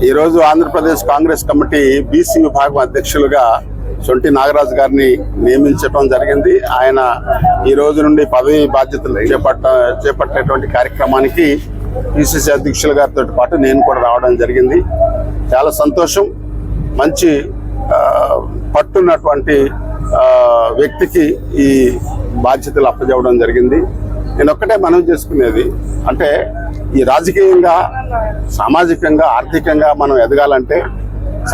ఈరోజు Andhra Pradesh Congress committee BC విభాగం అధ్యక్షులుగా సొంటి నాగరాజు గారిని నియమించడం జరిగింది. ఆయన ఈ రోజు నుండి పదవి బాధ్యతలు చేపట్టేటువంటి కార్యక్రమానికి పిసిసి అధ్యక్షుల గారితో పాటు నేను కూడా రావడం జరిగింది. చాలా సంతోషం. మంచి పట్టున్నటువంటి వ్యక్తికి ఈ బాధ్యతలు అప్పచెప్పడం జరిగింది. నేను ఒక్కటే మనవి చేసుకునేది అంటే, ఈ రాజకీయంగా, సామాజికంగా, ఆర్థికంగా మనం ఎదగాలంటే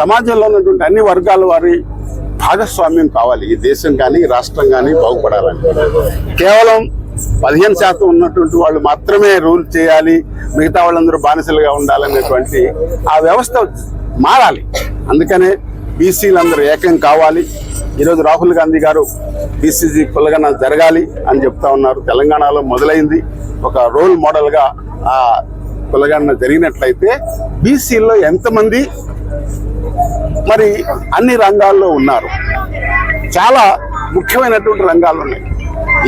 సమాజంలో ఉన్నటువంటి అన్ని వర్గాల వారి భాగస్వామ్యం కావాలి. ఈ దేశం కానీ రాష్ట్రం కానీ బాగుపడాలని కేవలం 15% ఉన్నటువంటి వాళ్ళు మాత్రమే రూల్ చేయాలి, మిగతా వాళ్ళందరూ బానిసలుగా ఉండాలనేటువంటి ఆ వ్యవస్థ మారాలి. అందుకనే బీసీలందరూ ఏకం కావాలి. ఈరోజు రాహుల్ గాంధీ గారు బీసీసీ కులగణన జరగాలి అని చెప్తా ఉన్నారు. తెలంగాణలో మొదలైంది. ఒక రోల్ మోడల్గా ఆ కులగణన జరిగినట్లయితే బీసీల్లో ఎంతమంది మరి అన్ని రంగాల్లో ఉన్నారు, చాలా ముఖ్యమైనటువంటి రంగాలు ఉన్నాయి.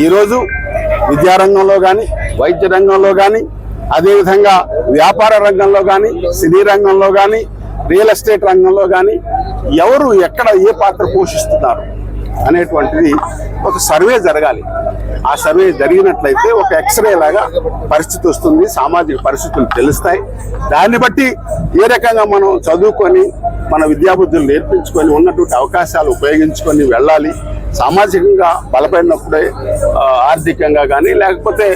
ఈరోజు విద్యారంగంలో కానీ, వైద్య రంగంలో కానీ, అదేవిధంగా వ్యాపార రంగంలో కానీ, సినీ రంగంలో కానీ, రియల్ ఎస్టేట్ రంగంలో కానీ ఎవరు ఎక్కడ ఏ పాత్ర పోషిస్తున్నారు అనేటువంటిది ఒక సర్వే జరగాలి. ఆ సర్వే జరిగినట్లయితే ఒక ఎక్స్రే లాగా పరిస్థితి వస్తుంది, సామాజిక పరిస్థితులు తెలుస్తాయి. దాన్ని బట్టి ఏ రకంగా మనం చదువుకొని మన విద్యాబుద్ధులు నేర్పించుకొని ఉన్నటువంటి అవకాశాలు ఉపయోగించుకొని వెళ్ళాలి. సామాజికంగా బలపడినప్పుడే ఆర్థికంగా కానీ లేకపోతే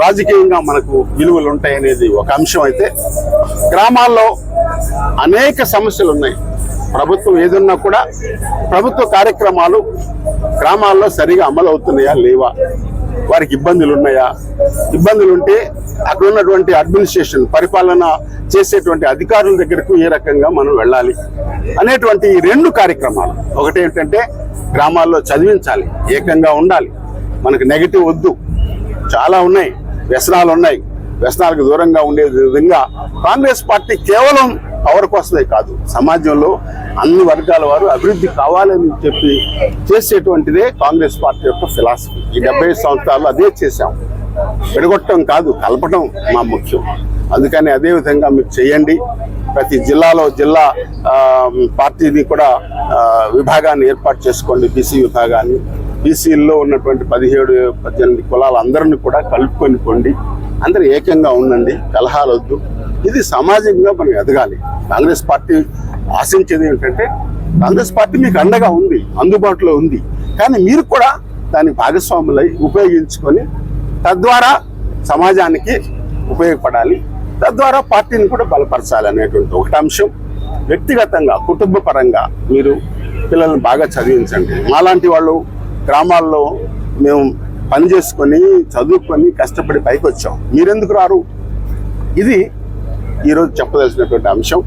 రాజకీయంగా మనకు విలువలు ఉంటాయి అనేది ఒక అంశం. అయితే గ్రామాల్లో అనేక సమస్యలు ఉన్నాయి. ప్రభుత్వం ఏదున్నా కూడా ప్రభుత్వ కార్యక్రమాలు గ్రామాల్లో సరిగా అమలు అవుతున్నాయా లేవా, వారికి ఇబ్బందులు ఉన్నాయా, ఇబ్బందులు ఉంటే అక్కడ ఉన్నటువంటి అడ్మినిస్ట్రేషన్ పరిపాలన చేసేటువంటి అధికారుల దగ్గరకు ఏ రకంగా మనం వెళ్ళాలి అనేటువంటి ఈ 2 కార్యక్రమాలు. ఒకటి ఏంటంటే గ్రామాల్లో చదివించాలి, ఏకంగా ఉండాలి, మనకు నెగటివ్ వద్దు. చాలా ఉన్నాయి, వ్యసనాలు ఉన్నాయి. వ్యసనాలకు దూరంగా ఉండే విధంగా కాంగ్రెస్ పార్టీ కేవలం పవర్ కోసమే కాదు, సమాజంలో అన్ని వర్గాల వారు అభివృద్ధి కావాలని చెప్పి చేసేటువంటిదే కాంగ్రెస్ పార్టీ యొక్క ఫిలాసఫీ. ఈ 75 సంవత్సరాలు అదే చేశాం. విడగొట్టడం కాదు, కలపడం మా ముఖ్యం. అందుకని అదే విధంగా మీరు చేయండి. ప్రతి జిల్లాలో జిల్లా పార్టీని కూడా విభాగాన్ని ఏర్పాటు చేసుకోండి, బీసీ విభాగాన్ని. బీసీల్లో ఉన్నటువంటి 17-18 కులాలందరినీ కూడా కలుపుకొని పోండి. అందరూ ఏకంగా ఉండండి, కలహాలు వద్దు. ఇది సామాజికంగా మనం ఎదగాలి. కాంగ్రెస్ పార్టీ ఆశించేది ఏంటంటే, కాంగ్రెస్ పార్టీ మీకు అండగా ఉంది, అందుబాటులో ఉంది, కానీ మీరు కూడా దాని భాగస్వాములై ఉపయోగించుకొని తద్వారా సమాజానికి ఉపయోగపడాలి, తద్వారా పార్టీని కూడా బలపరచాలి అనేటువంటి ఒకటి అంశం. వ్యక్తిగతంగా, కుటుంబ పరంగా మీరు పిల్లల్ని బాగా చదివించండి. మాలాంటి వాళ్ళు గ్రామాల్లో మేము పని చేసుకొని చదువుకొని కష్టపడి పైకి వచ్చాం, మీరెందుకు రారు? ఇది ఈరోజు చెప్పదలసినటువంటి అంశం.